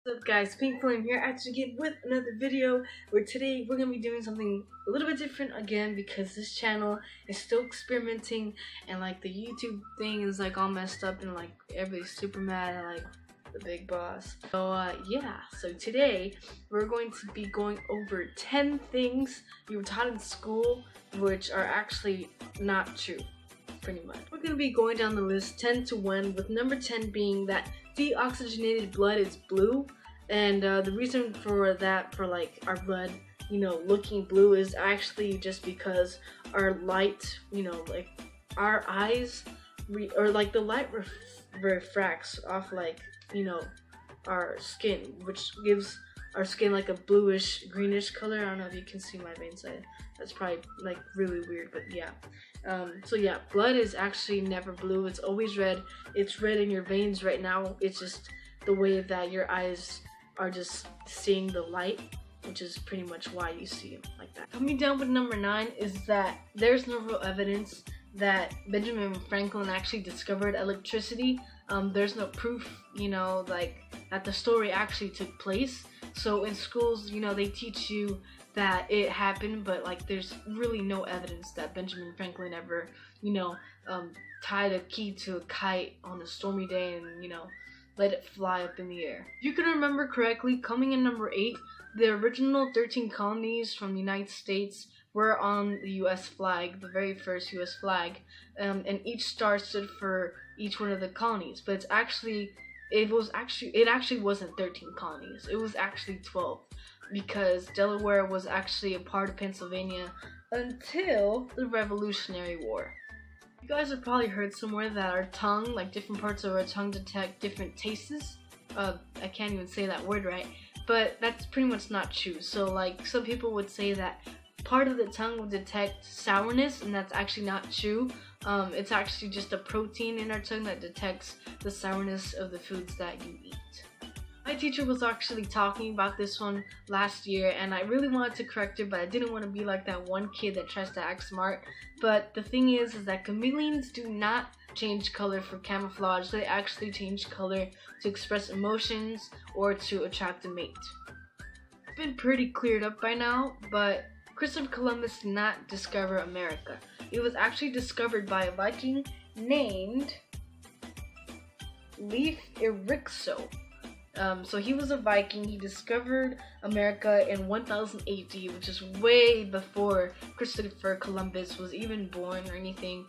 What's up guys, Pink Flame here, actually again with another video where today we're going to be doing something a little bit different again because this channel is still experimenting and like the YouTube thing is like all messed up and like everybody's super mad at like the big boss. So yeah, so today we're going to be going over 10 things you were taught in school which are actually not true. Pretty much. We're going to be going down the list 10 to 1 with number 10 being that deoxygenated blood is blue, and the reason for that, for like our blood, looking blue is actually just because our light, like our eyes, or like the light refracts off like, our skin, which gives our skin like a bluish greenish color. I don't know if you can see my veins. That's probably like really weird, but yeah. So yeah, blood is actually never blue. It's always red. It's red in your veins right now. It's just the way that your eyes are just seeing the light, which is pretty much why you see it like that. Coming down with number 9 is that there's no real evidence that Benjamin Franklin actually discovered electricity. There's no proof, like that the story actually took place. So in schools, they teach you that it happened, but like there's really no evidence that Benjamin Franklin ever, tied a key to a kite on a stormy day and, let it fly up in the air. If you can remember correctly, coming in number 8, the original 13 colonies from the United States were on the US flag, the very first US flag, and each star stood for each one of the colonies, but it actually wasn't 13 colonies. It was actually 12, because Delaware was actually a part of Pennsylvania until the Revolutionary War. You guys have probably heard somewhere that our tongue, like different parts of our tongue, detect different tastes. I can't even say that word right, but that's pretty much not true. So like some people would say that part of the tongue will detect sourness, and that's actually not true. It's actually just a protein in our tongue that detects the sourness of the foods that you eat. My teacher was actually talking about this one last year, and I really wanted to correct her, but I didn't want to be like that one kid that tries to act smart. But the thing is that chameleons do not change color for camouflage. They actually change color to express emotions or to attract a mate. It's been pretty cleared up by now, but Christopher Columbus did not discover America. It was actually discovered by a Viking named Leif Erikson. So he was a Viking. He discovered America in 1000 AD, which is way before Christopher Columbus was even born or anything.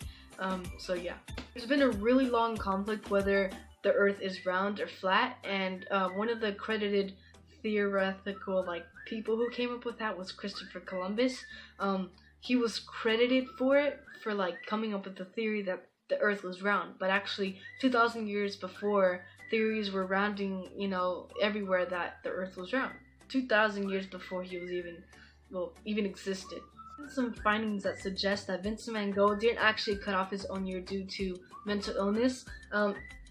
So yeah, there's been a really long conflict whether the Earth is round or flat, and one of the credited theoretical people who came up with that was Christopher Columbus. He was credited for it, for coming up with the theory that the Earth was round, but actually 2,000 years before, theories were rounding, everywhere that the Earth was round. 2,000 years before he was even existed. Some findings that suggest that Vincent van Gogh didn't actually cut off his own ear due to mental illness.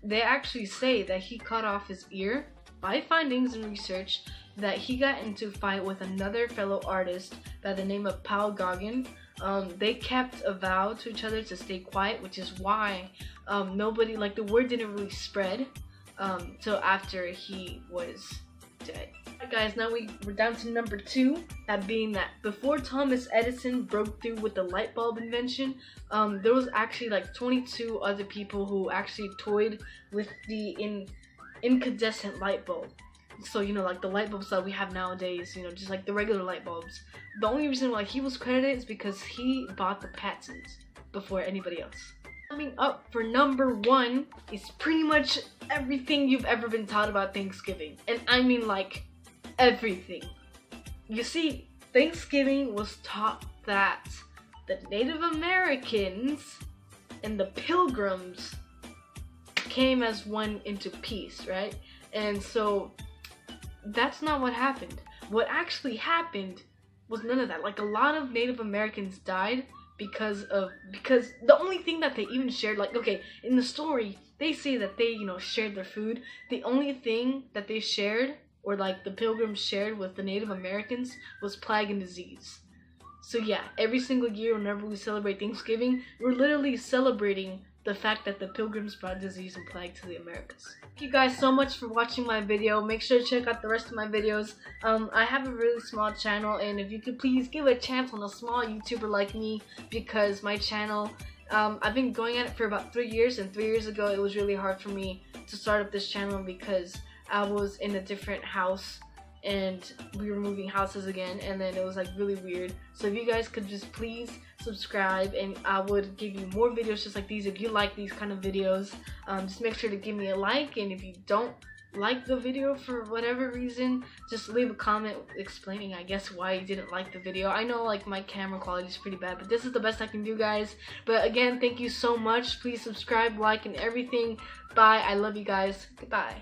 They actually say that he cut off his ear by findings and research that he got into a fight with another fellow artist by the name of Paul Gauguin. They kept a vow to each other to stay quiet, which is why nobody, the word didn't really spread till after he was dead. Alright guys, now we're down to number 2, that being that before Thomas Edison broke through with the light bulb invention, there was actually 22 other people who actually toyed with the incandescent light bulb. So the light bulbs that we have nowadays, just like the regular light bulbs. The only reason why he was credited is because he bought the patent before anybody else. Coming up for number 1 is pretty much everything you've ever been taught about Thanksgiving, and I mean everything. You see, Thanksgiving was taught that the Native Americans and the Pilgrims came as one into peace, right? And so that's not what happened. What actually happened was none of that. A lot of Native Americans died because the only thing that they even shared, okay, in the story they say that they shared their food. The only thing that they shared, or the Pilgrims shared with the Native Americans, was plague and disease. So yeah, every single year whenever we celebrate Thanksgiving, we're literally celebrating the fact that the Pilgrims brought disease and plague to the Americas. Thank you guys so much for watching my video. Make sure to check out the rest of my videos. I have a really small channel, and if you could please give a chance on a small YouTuber like me, because my channel, I've been going at it for about 3 years, and 3 years ago it was really hard for me to start up this channel because I was in a different house and we were moving houses again, and then it was like really weird. So if you guys could just please subscribe, and I would give you more videos just like these if you like these kind of videos. Just make sure to give me a like, and if you don't like the video for whatever reason, just leave a comment explaining, I guess, why you didn't like the video. I know like my camera quality is pretty bad, but this is the best I can do, guys. But again, thank you so much. Please subscribe, like, and everything. Bye. I love you guys. Goodbye.